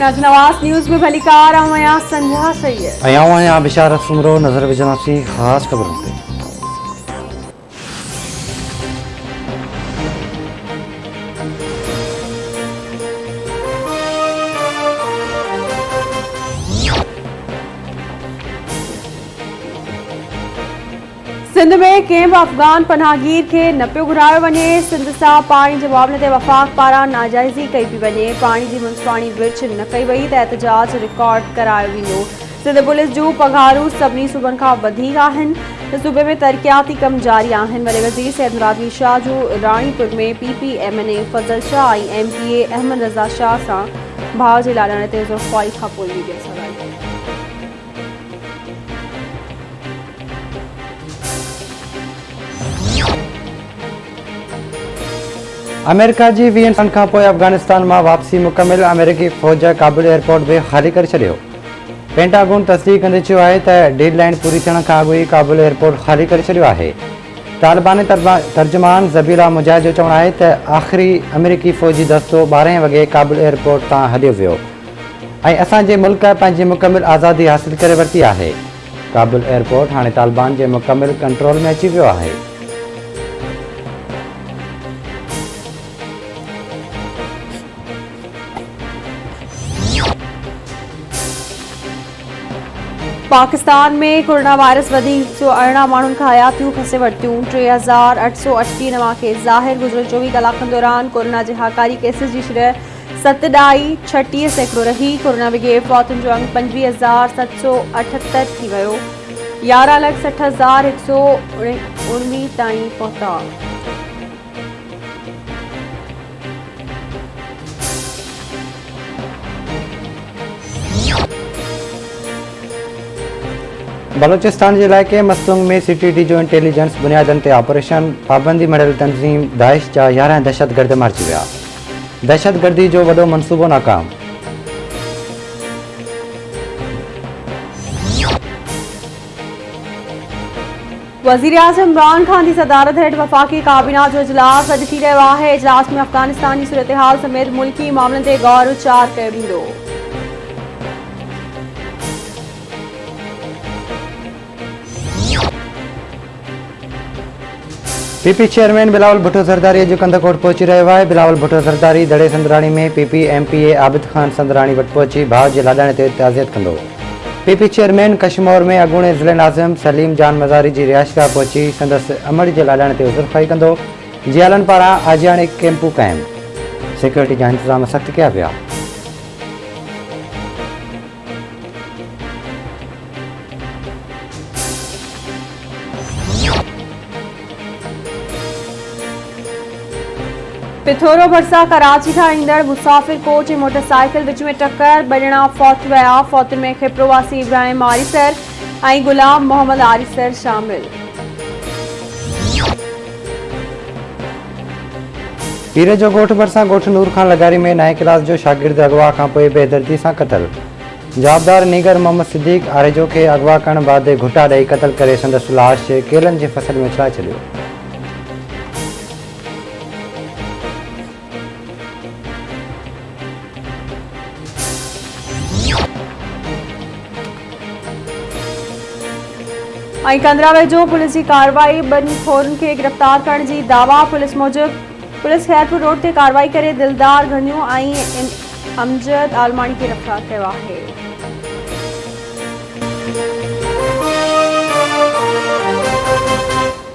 नाज़रीन आवाज़ न्यूज़ में भलीकार आऊं संध्या सैयद आऊं बिशारत सुमरो नज़र विझंदासीं ख़ासि ख़बरुनि ते। सिंध में कंहिं अफ़गान पनाहगीर के न पियो घुरायो वञे। सिंध सां पाणी जे मामले ते वफ़ाक़ पारां नाजाइज़ी कई पई वञे। पाणी जी मुंसिपाणी विर्छ न कई वई त एहतजाज रिकॉर्ड करायो वेंदो। सिंध पुलिस जूं पघारूं सभिनी सूबनि खां वधीक आहिनि। सूबे में तरक़ियाती कम जारी आहिनि। वॾे वज़ीर सैयद मुराद शाह जो राणीपुर में PPMNA फज़ल शाह ऐं MPA अहमद रज़ा शाह सां भाउ जे लाॾाणे ते ज़ुल्फ़ाई खां पोइ मीडिया सां ॻाल्हि। अमेरिका जी 20 सालनि खां पोइ अफ़गानिस्तान मां वापसी मुकमिल। अमेरिकी फ़ौज काबुल एयरपोर्ट बि ख़ाली करे छॾियो। पेंटागन तस्दीक़ कंदे चयो आहे त डेडलाइन पूरी थियण खां अॻु ई काबुल एयरपोर्ट ख़ाली करे छॾियो आहे। तालिबानी तर्जुमान ज़बीला मुजाहिद जो चवणु आहे त आख़िरी अमेरिकी फ़ौजी दस्तो 12 वॻे काबुल एयरपोर्ट तां हलियो वियो ऐं असांजे मुल्क पंहिंजी मुकमिल आज़ादी हासिल करे वरिती आहे। काबुल एयरपोर्ट हाणे तालिबान जे मुकमिल कंट्रोल में अची वियो आहे। पाकिस्तान में कोरोना वायरस वधी 118 माण्हुनि खां हयातियूं खसे वरितियूं। 3838 नवां केस ज़ाहिर। गुज़िरियल 24 कलाकनि दौरान कोरोना जे हाकारी केसिस जी शरह 7.36% रही। कोरोना विघे फौतुनि जो अंग 25,778 थी वियो। 11,60,119 ताईं पहुता। बलोचिस्तान के इलाके मस्तूंग में CTT जो इंटेलिजेंस बुनियादनि ते ऑपरेशन पाबंदी मड़ियल तंज़ीम दाइश जा 11 दहशतगर्द मारिजी विया। दहशतगर्दी जो वॾो मनसूबो नाकाम। वज़ीर आज़म इमरान खान की सदारत हेठ वफ़ाक़ी काबीना जो इजलास अॼु थी रहियो आहे। इजलास में अफ़गानिस्तान की सूरत हाल समेत मुल्की मामलनि ते गौर वीचार कयो वेंदो। PP चेयरमैन बिलावल भुट्टो ज़रदारी जो कंदकोट पहुची रहियो आहे। बिलावल भुट्टो ज़रदारी दड़े संदराणी में PP MPA आबिद खान संदराणी वटि पहुची भाउ जे लाॾाणे ते ताज़ियत कंदो। PP चेयरमैन कशमोर में अॻूणे ज़िले नाज़िम सलीम जान मज़ारी जी रिहाइशगाह पहुची संदसि अमड़ जे लाॾाणे ते उज़ुरख़ाई कंदो। जियालनि पारां आजियाणे कैंपू क़ाइम। सिक्योरिटी जा इंतज़ाम सख़्त कया विया। पिथोरो भरसा कराची खां ईंदड़ मुसाफ़िर कोच ऐं मोटरसाइकिल विच में टक्कर। 2 ॼणा फौत विया। फौतुनि में खिप प्रवासी इब्राहिम आरिसर ऐं गुलाम मोहम्मद आरिसर शामिल। पीर जो ॻोठ भरिसां ॻोठ नूर खान लगारी में 9 क्लास जो शागिर्द अगवा खां पोइ बेदर्दी सां क़तल। जवाबदार नीगर मोहम्मद सिद्दीक आरेजो खे अगवा करण बाद घुटा ॾेई क़तल करे संदसि लाश केलनि जे फसल में छॾाए छॾियो। कंदरा वेझो पुलिस की कार्रवाई। 2 खोरनि खे गिरफ़्तार करण जी दावा। Police Mujib police Khairpur road ते कार्रवाई करे दिलदार घनियो ऐं अमजद आलमानी खे गिरफ़्तार कयो आहे।